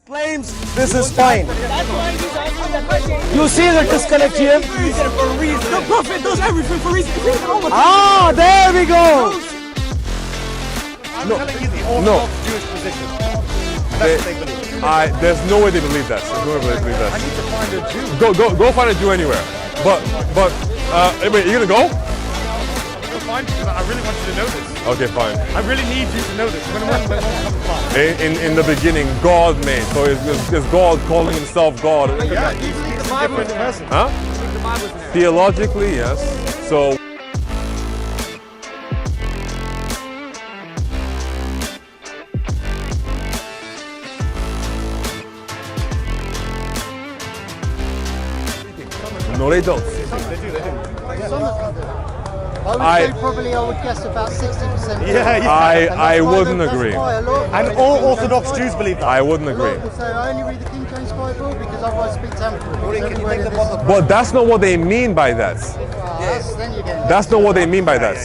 Claims this is fine. You see the disconnect here? The prophet does everything for a reason. Ah, there we go. I'm telling you the Orthodox Jewish position. That's what they believe. There's no way they believe that. There's no way they believe that. I need to find a Jew. Go find a Jew anywhere. But wait, you gonna go? Go find you, because I really want you to know this. Okay, fine. I really need you to know this. When In the beginning, God made. So is God calling himself God? yeah, he's a different person. Huh? Theologically, yes. So. No, they don't. They do. Some of them do. I would guess about 60%. Yeah. I wouldn't agree. And all Orthodox Jews believe that. I wouldn't agree. So I only read the King James Bible because otherwise I speak Tamil. But that's not what they mean by that. That's not what they mean by that.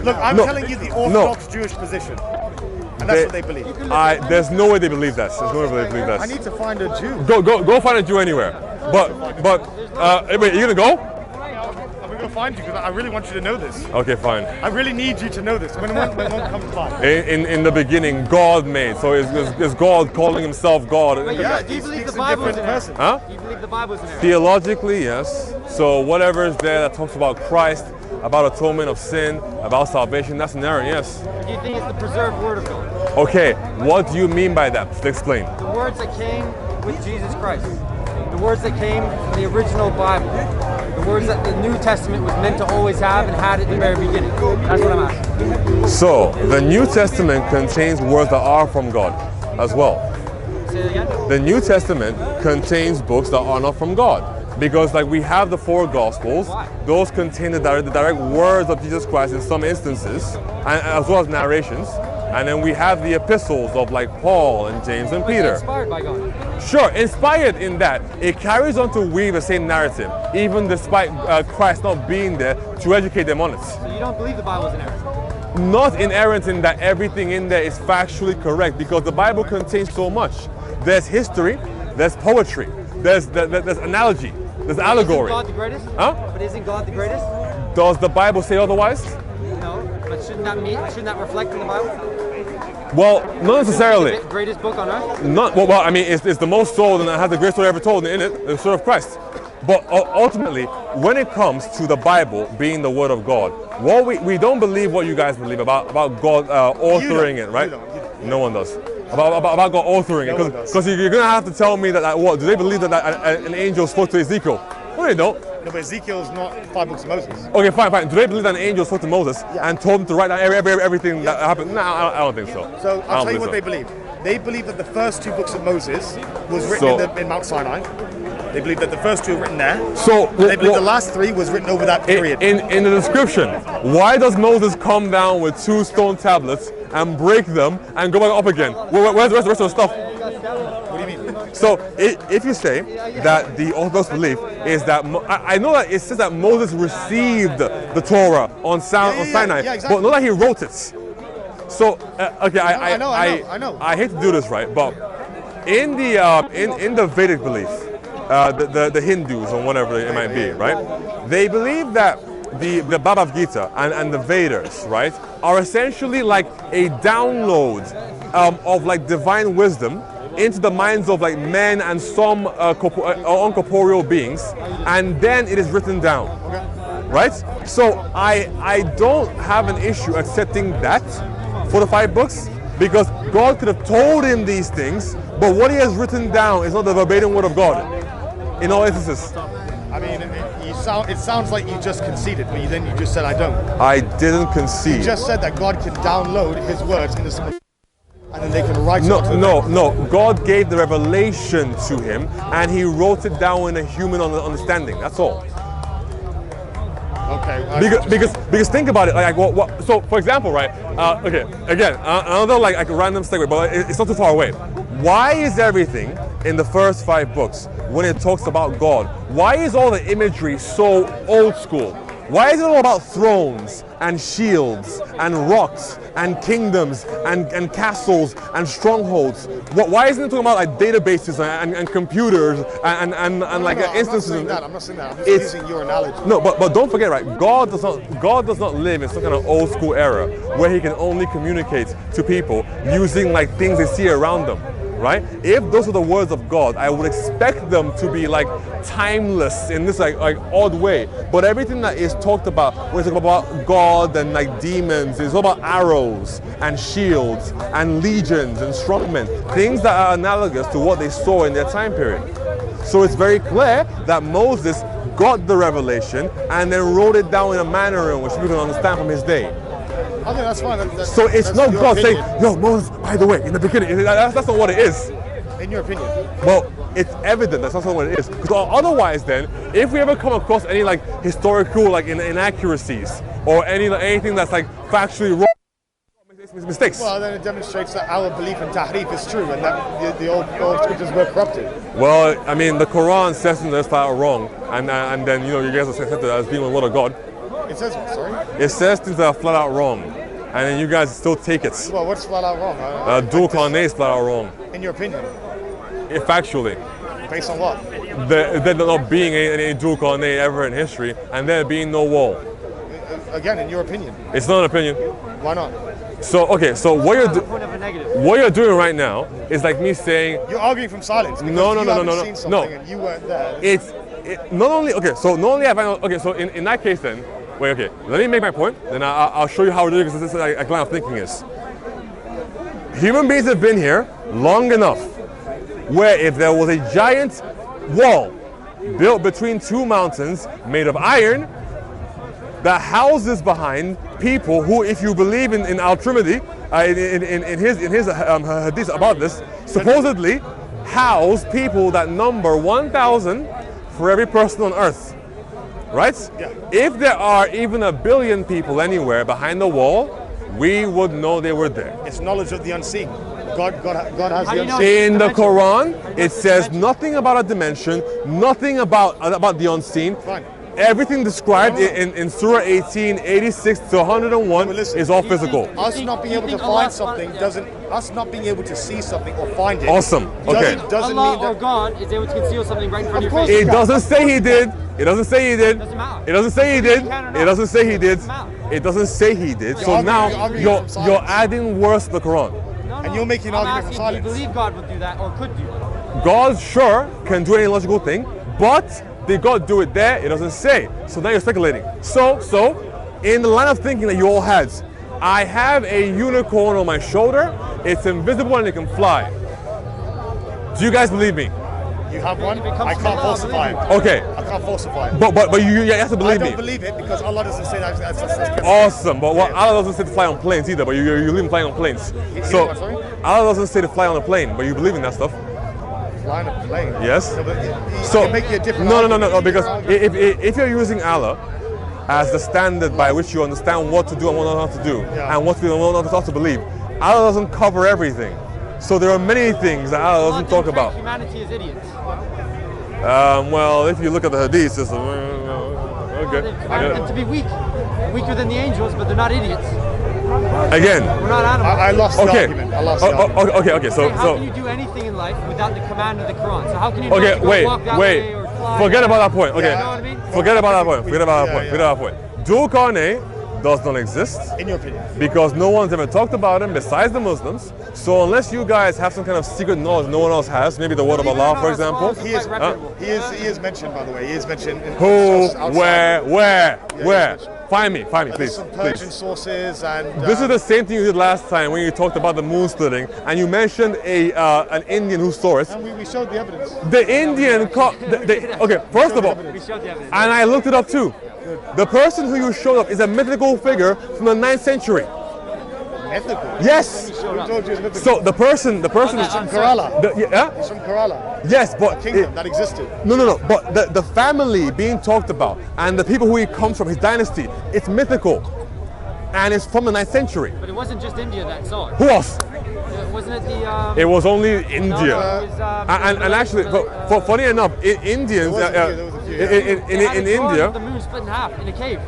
Look, I'm telling you the Orthodox Jewish position. And that's what they believe. There's no way they believe that. There's no way they believe that. I need to find a Jew. Go find a Jew anywhere. But wait, you gonna go? I'm going to find you because I really want you to know this. Okay, fine. I really need you to know this. When it won't come by. In the beginning, God made. So is God calling himself God? Yeah, Do you believe the a Bible is different in there? person. Huh? Do you believe the Bible is in there? Theologically, yes. So whatever is there that talks about Christ, about atonement of sin, about salvation, that's an error, yes. Do you think it's the preserved word of God? Okay, what do you mean by that? Explain. The words that came with Jesus Christ. The words that came from the original Bible. The words that the New Testament was meant to always have and had at the very beginning. That's what I'm asking. So, the New Testament contains words that are from God as well. Say it again? The New Testament contains books that are not from God. Because like we have the four Gospels, those contain the direct words of Jesus Christ in some instances, and as well as narrations. And then we have the epistles of like Paul and James and Peter. Inspired by God. Sure, inspired in that it carries on to weave the same narrative, even despite Christ not being there to educate them on it. So you don't believe the Bible is inerrant? Not inerrant in that everything in there is factually correct, because the Bible contains so much. There's history, there's poetry, there's analogy, there's allegory. Isn't God the greatest? Huh? But isn't God the greatest? Does the Bible say otherwise? No. But shouldn't that reflect in the Bible? Well, not necessarily. The greatest book on earth? Well, I mean, it's the most sold and it has the greatest story ever told in it, the story of Christ. But ultimately, when it comes to the Bible being the Word of God, what we don't believe what you guys believe about God authoring it, right? No one does. About God authoring it, because you're gonna have to tell me that what do they believe that an angel spoke to Ezekiel? No, they don't. No, but Ezekiel's not 5 books of Moses. Okay, fine. Do they believe that an angel spoke to Moses and told him to write down everything that happened? No, I don't think so. So I'll tell you what they believe. They believe that the first 2 books of Moses was written in Mount Sinai. They believe that the first 2 are written there. So they believe the last 3 was written over that period. In the description, why does Moses come down with 2 stone tablets and break them and go back up again? Where's the rest of the stuff? What do you mean? So if you say that the Orthodox belief is that, I know that it says that Moses received the Torah on Sinai, exactly. but not that he wrote it. So okay, I know. I hate to do this, right? But in the Vedic belief, the Hindus or whatever it might be, right? They believe that the Bhagavad Gita and the Vedas, right, are essentially like a download of like divine wisdom into the minds of like men and some uncorporeal beings, and then it is written down, right? So I don't have an issue accepting that for the 5 books, because God could have told him these things, but what he has written down is not the verbatim word of God in all instances. I mean, it sounds like you just conceded, but then you just said I don't. I didn't concede. You just said that God can download his words into some, and then they can write it. No. God gave the revelation to him, and he wrote it down in a human understanding. That's all. Okay. Because think about it. Like what? So for example, right? Okay. Again, another like a random segue, but it's not too far away. Why is everything in the first 5 books, when it talks about God, why is all the imagery so old school? Why is it all about thrones and shields and rocks and kingdoms and castles and strongholds? Why isn't it talking about like databases and computers and like instances? I'm not saying that. I'm just using your analogy. No, but don't forget, right? God does not live in some kind of old school era where he can only communicate to people using like things they see around them. Right? If those are the words of God, I would expect them to be like timeless in this like odd way. But everything that is talked about, when it's about God and like demons, it's all about arrows and shields and legions and strongmen, things that are analogous to what they saw in their time period. So it's very clear that Moses got the revelation and then wrote it down in a manner in which we can understand from his day. I think that's fine. So it's not God saying, yo, Moses, by the way, in the beginning, that's not what it is. In your opinion? Well, it's evident that's not what it is. Because otherwise then, if we ever come across any like historical like inaccuracies or anything that's like factually wrong, mistakes. Well, then it demonstrates that our belief in tahrif is true and that the old scriptures were corrupted. Well, I mean, the Quran says things that's flat out wrong, and then, you know, you guys accept it as being the word of God. It says what, sorry? It says things that are flat out wrong, and then you guys still take it. Well, what's flat out wrong? Dual Qarnayn is flat out wrong. In your opinion? Factually. Based on what? There not being any Dual Qarnayn ever in history, and there being no wall. Again, in your opinion? It's not an opinion. Why not? So, okay, so what you're doing right now is like me saying... You're arguing from silence. No. And you weren't there. Not only have I not... Okay, so in that case then, wait, okay, let me make my point, then I'll show you how ridiculous this like, line of thinking is. Human beings have been here long enough where if there was a giant wall built between two mountains made of iron that houses behind people who, if you believe in Al-Trimidi, in his hadith about this, supposedly house people that number 1,000 for every person on earth. Right? Yeah. If there are even 1 billion people anywhere behind the wall, we would know they were there. It's knowledge of the unseen. God has the unseen. In the Quran, it says nothing about a dimension, nothing about the unseen. Fine. Everything described in Surah 18, 86 to 101 is all physical. Us not being able to find something doesn't. Us not being able to see something or find it. Awesome. Okay. Doesn't Allah mean that or God is able to conceal something right in front of your course face. It doesn't say he did. It doesn't say he did. Doesn't matter. It doesn't say he did. It doesn't say he did. Doesn't matter. It doesn't say he did. So arguing- now you're arguing you're from silence. you're adding worse to the Quran. No, And you're making an I'm argument from asking, do you silence. believe God would do that or could do that? God sure can do any logical thing, but did God do it there? It doesn't say. So now you're speculating. So in the line of thinking that you all had, I have a unicorn on my shoulder. It's invisible and it can fly. Do you guys believe me? you have one. If it comes I from can't Allah, falsify it. Okay, I can't falsify it. but you have to I believe don't me. believe it because Allah doesn't say that. That's Awesome, but what Allah doesn't say to fly on planes either, but you believe in flying on planes. So what, sorry? Allah doesn't say to fly on a plane, but you believe in that stuff. flying a plane. Yes. No, but you So can make you a different no, argument. because if you're using Allah as the standard by which you understand what to do and what not to do, Yeah. and what to do and what not to believe, Allah doesn't cover everything. So there are many things that Allah doesn't talk about. Humanity is idiots. Well, if you look at the hadith, it's okay. And to be weaker than the angels, but they're not idiots. Again, We're not animals. I lost the okay. argument. I lost the argument. Okay. So How can you do anything in life without the command of the Quran? So how can you not okay, go walk that wait. way or fly? Forget about that point. Okay. You know what I mean? Forget about that point. Forget about that Yeah, point. Forget about that point. Dual Qarnayn does not exist In your opinion. because no one's ever talked about him besides the Muslims. So unless you guys have some kind of secret knowledge no one else has, maybe the word of Believe it or Allah, not, for our example. scholars are He is, quite reputable. he is mentioned, by the way. He is mentioned in Who? sources outside. Where? yes. Find me, There's please. some Persian Please. sources and. This is the same thing you did last time when you talked about the moon splitting, and you mentioned an Indian who saw it. And we showed the evidence. The Indian okay, first of all, We showed the evidence. and I looked it up too. The person who you showed up is a mythical figure from the 9th century. Mythical. Yes. Who told you it's mythical? So the person He's from Kerala. yeah? He's from Kerala. Yes, but A kingdom that existed. no. But the family being talked about and the people who he comes from, his dynasty, it's mythical, and it's from the 9th century. But it wasn't just India that saw it. Who else? Wasn't it the? It was only no, India. it was, And actually, funny enough, Indians. There was a in India. The moon split in half in a cave.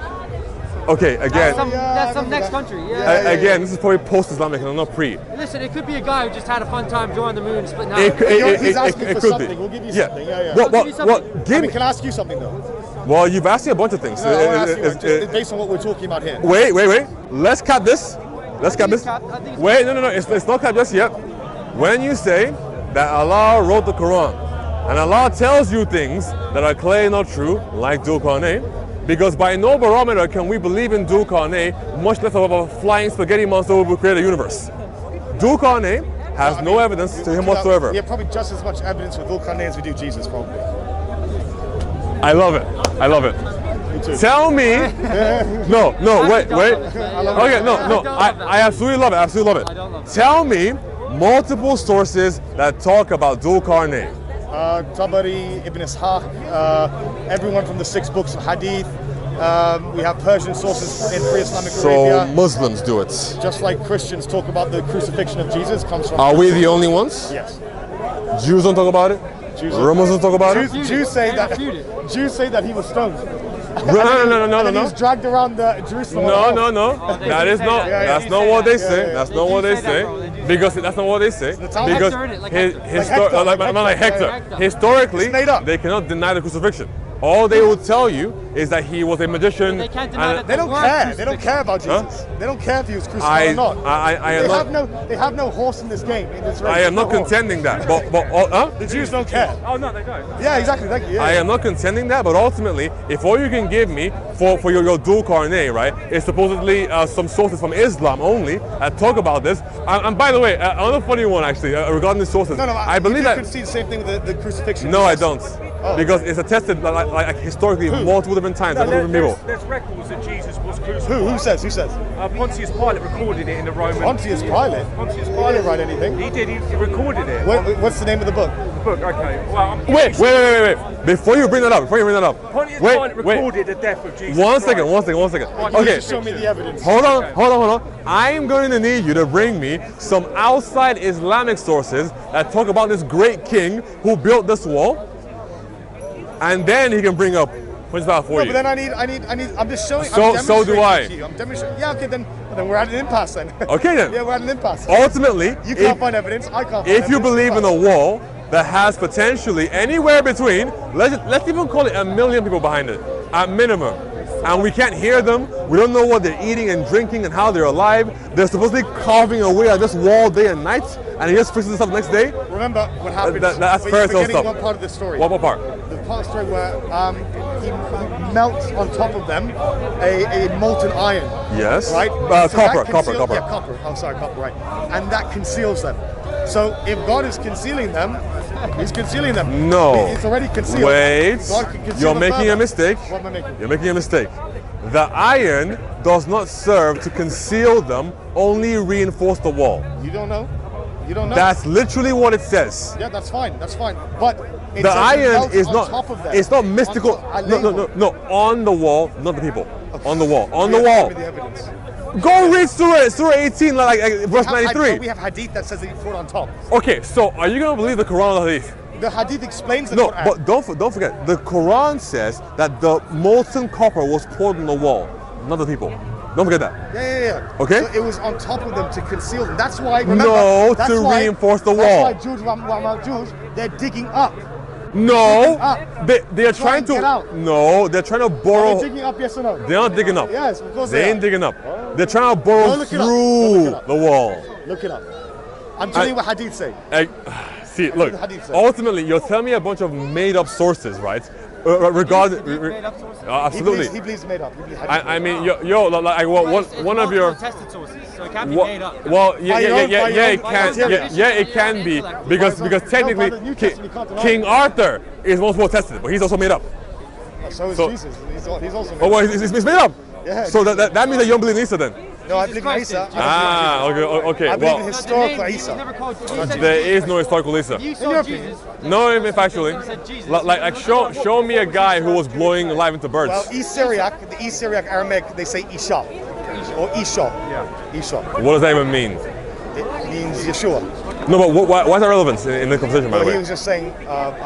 Okay, again. That's some next country. Yeah. Again, this is probably post-Islamic and not pre. Listen, it could be a guy who just had a fun time drawing the moon split in half. He's asking for could something. be. We'll give you Yeah. something. Yeah. What? Give me. Can I ask you something though? Well, you've asked me a bunch of things. No, I wanna ask you, just based on what we're talking about here. Wait. Let's cap this. Let's cap this. Wait, no. It's not capped just yet. When you say that Allah wrote the Quran, and Allah tells you things that are clearly not true, like Dhul Qarnayn, because by no barometer can we believe in Dhul Qarnayn, much less of a flying spaghetti monster who will create a universe. Dhul Qarnayn has no evidence to him whatsoever. We have probably just as much evidence with Dhul Qarnayn as we do Jesus, probably. I love it. Me too. Tell me. No, wait. Okay, no. I absolutely love it. I don't love it. Tell me multiple sources that talk about Dhul Qarnayn. Tabari, Ibn Ishaq, everyone from the 6 books of Hadith. We have Persian sources in pre-Islamic Arabia. So Muslims do it. Just like Christians talk about the crucifixion of Jesus comes from. Are we the only ones? Yes. Jews don't talk about it. Muslims talk about it. Jews say that he was stoned. No. He was dragged around Jerusalem. No. That's not what they say. That's not what they say. Because that's not what they say. Because like Hector. Historically, they cannot deny the crucifixion. All they will tell you is that he was a magician. They can't deny that They don't care. They don't care about Jesus. They don't care if he was crucified or not. They have no horse in this game. In this race. I am not contending that. But the Jews don't care. Oh no, they don't. Yeah, exactly. Thank you. Yeah. I am not contending that, but ultimately, if all you can give me for your Dhul Qarnayn, right, is supposedly some sources from Islam only that talk about this. And by the way, another funny one actually regarding the sources. No, I believe that. You could see the same thing with the crucifixion. No, I don't. Because it's attested like historically multiple different times. There's records that Jesus was crucified. Who says? Pontius Pilate recorded it in the Roman. Pontius Pilate? Pontius He Pilate didn't write anything. He did. He recorded it. What's the name of the book? The book. Okay. Well, Wait. Before you bring that up. Pontius Pilate recorded the death of Jesus. One second. Okay. Show me the evidence. Hold on. I'm going to need you to bring me some outside Islamic sources that talk about this great king who built this wall. And then he can bring up for you. But then I need. I'm just showing. So do I. I'm demonstrating. Yeah. Okay. Then we're at an impasse then. Okay then. Yeah, we're at an impasse. Ultimately, you can't find evidence. I can't. If you believe in a wall that has potentially anywhere between, let's even call it 1 million people behind it, at minimum, and we can't hear them. We don't know what they're eating and drinking and how they're alive. They're supposedly carving away at this wall day and night, and he just fixes this up the next day. Remember what happened? That's fairy tale stuff. One part of the story. What part? The part of the story where he melts on top of them a molten iron. Yes. Right. Copper. Yeah, copper. Oh, sorry, copper. Right. And that conceals them. So if God is concealing them, He's concealing them. No. It's already concealed. Wait. You're making a mistake. What am I making? You're making a mistake. The iron does not serve to conceal them, only reinforce the wall. You don't know? You don't know? That's literally what it says. Yeah, that's fine. But the iron is not. Top of them. It's not mystical. No. On the wall, not the people. Okay. On the wall. On the wall. Give me the evidence. Go read Surah 18, like verse 93. We have hadith that says that you put it on top. Okay, so are you going to believe the Quran or the hadith? The hadith explains the No, Quran. but don't forget, the Quran says that the molten copper was poured on the wall, not the people. Don't forget that. Yeah. Okay? So it was on top of them to conceal them. That's why, remember, reinforce the wall. That's why Jews, they're digging up. No, they're trying to. Get out. No, they're trying to borrow. Are they digging up? Yes or no? They're not digging up. Yes, of course they ain't digging up. They're trying to borrow through the wall. Look it up. I'm telling you what hadith say. See, look. Ultimately, you're telling me a bunch of made-up sources, right? Regarding, absolutely. He believes made up. I mean, one of your tested sources, so it can't be made up. Well, it can be because technically King Arthur is most well tested, but he's also made up. So is Jesus. He's also made up. Oh, well, he's made up. Yeah, so that means that you don't believe in Isa then? No, I believe in Isa. Okay. I believe in historical Isa. There is no historical Isa. No, factually. Like show me a guy who was blowing life into birds. Well, the East Syriac Aramaic, they say Isha. Or Isha. Yeah. Isha. What does that even mean? It means Yeshua. No, but why is that relevant in the conversation, by the Well, he way? was just saying,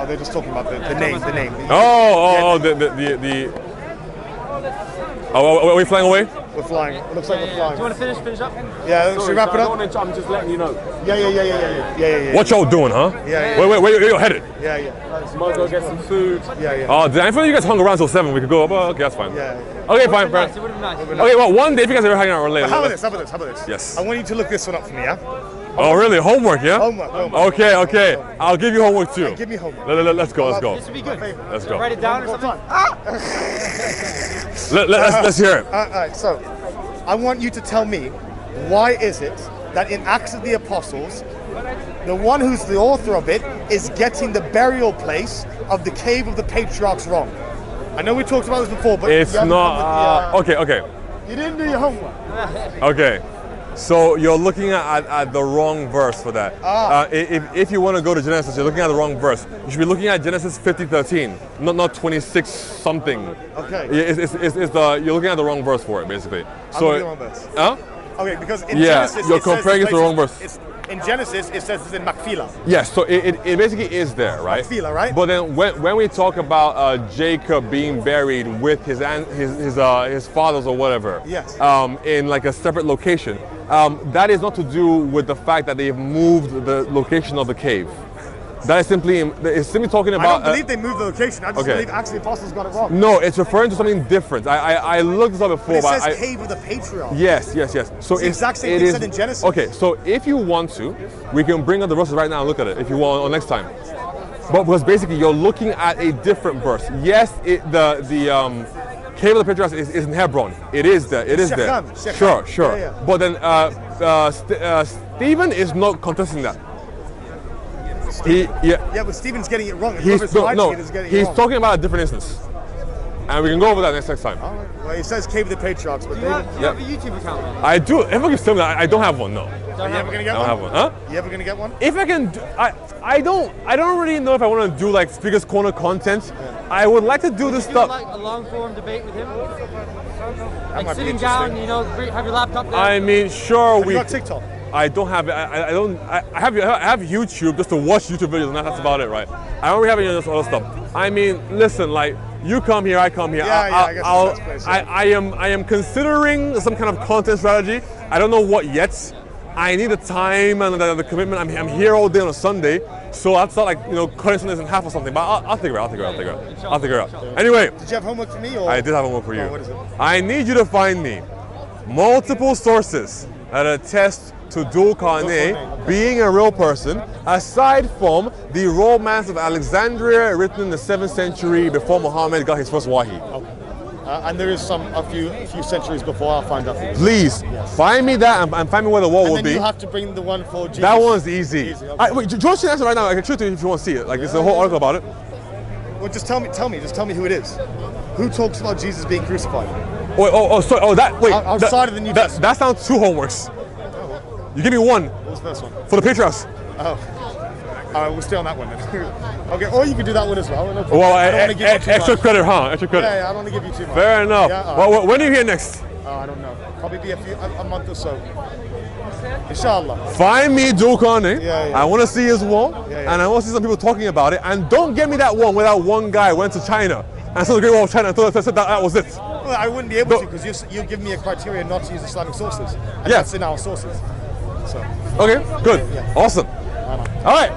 they're just talking about the name. Are we flying away? We're flying. It looks like we're Do flying. you want to finish up? Yeah, should we wrap it up? I'm just letting you know. Yeah. What y'all doing, huh? Yeah. Where you headed? Yeah. Might as well get some food. Yeah. Oh, I thought you guys hung around till 7. We could go. Oh, okay, that's fine. Yeah. Okay, fine. Nice. It would have been nice. Okay, well, one day if you guys are hanging out later. How about this? Yes. I want you to look this one up for me, yeah? Oh, really? Homework, yeah? Homework. Okay. I'll give you homework too. Give me homework. Let's go. This would be good. Let's go. Write it down or something. Let's hear it. All right, so I want you to tell me why is it that in Acts of the Apostles, the one who's the author of it is getting the burial place of the cave of the patriarchs wrong? I know we talked about this before, but It's you haven't not. come with Okay. you didn't do your homework. Okay. So you're looking at the wrong verse for that. If you want to go to Genesis, you're looking at the wrong verse. You should be looking at Genesis 50:13, not 26 something. Okay. You're looking at the wrong verse for it, basically. I'm looking at the wrong verse. Huh? Okay, because in Yeah, Genesis you're it says comparing it to the wrong verse. In Genesis it says it's in Machpelah. Yes, so it basically is there, right? Machpelah, right? But then when we talk about Jacob being buried with his fathers or whatever, Yes. In like a separate location, that is not to do with the fact that they've moved the location of the cave. That is simply talking about. I don't believe they moved the location. I just okay. believe Acts of the Apostles got it wrong. No, it's referring to something different. I looked this up before, It says but cave of the patriarchs. Yes. So It's the exact same thing said in Genesis. Okay, so if you want to, we can bring up the verses right now and look at it if you want, or next time. But because basically you're looking at a different verse. Yes, the cave of the patriarchs is in Hebron. It is there. It is there. Shechem. Sure. Yeah. But then Stephen is not contesting that. Yeah, but Stephen's getting it wrong. He's wrong. talking about a different instance, and we can go over that next time. All right. Well, he says cave of the patriarchs, but Do you have a YouTube account? Man? I do. Everyone keeps telling me that I don't have one. No, Are you ever gonna get I one? don't have one. Huh? You ever gonna get one? If I can, I don't really know if I want to do like Speaker's Corner content. I would like to do this Do stuff. like a long form debate with him. That might Like be sitting down, interesting. have your laptop there. I mean, sure Have we. you got TikTok? I don't have it. I don't. I have YouTube just to watch YouTube videos, and that's about it, right? I don't really have any of this other stuff. I mean, listen, like you come here, I come here. I guess that's the best place, yeah. I am considering some kind of content strategy. I don't know what yet. I need the time and the commitment. I'm here all day on a Sunday, so that's not like cutting something in half or something. But I'll figure it out. I'll figure it out. Anyway, Did you have homework for me? Or? I did have homework for you. Oh, what is it? I need you to find me multiple sources that attest to Dhul Qarnayn being a real person, aside from the romance of Alexandria written in the 7th century before Muhammad got his first wahi. Okay. And there is a few centuries before. I'll find out for you. Please find me that and find me where the wall And will then be. you have to bring the one for Jesus. That one's easy. Okay. Wait, George can answer right now. I can show it to you if you want to see it. Like there's a whole article about it. Well, just tell me who it is. Who talks about Jesus being crucified? Sorry. Outside of the New Testament. That sounds 2 homeworks. You give me one What was the first one? for the patriarchs. Oh. We'll stay on that one then. Okay, or you can do that one as well. No problem. Well, I don't want to give you too extra much. credit, huh? Extra credit. Yeah, I don't want to give you too much. Fair enough. Yeah, all Well, right. when are you here next? I don't know. Probably be a month or so. Inshallah. Find me Dhul Qarnayn. Yeah. I want to see his wall, Yeah. and I want to see some people talking about it. And don't get me that one where that one guy went to China and saw the Great Wall of China and said that was it. Well, I wouldn't be able to because you give me a criteria not to use Islamic sources. And Yeah. that's in our sources. So. Okay, good, awesome. All right.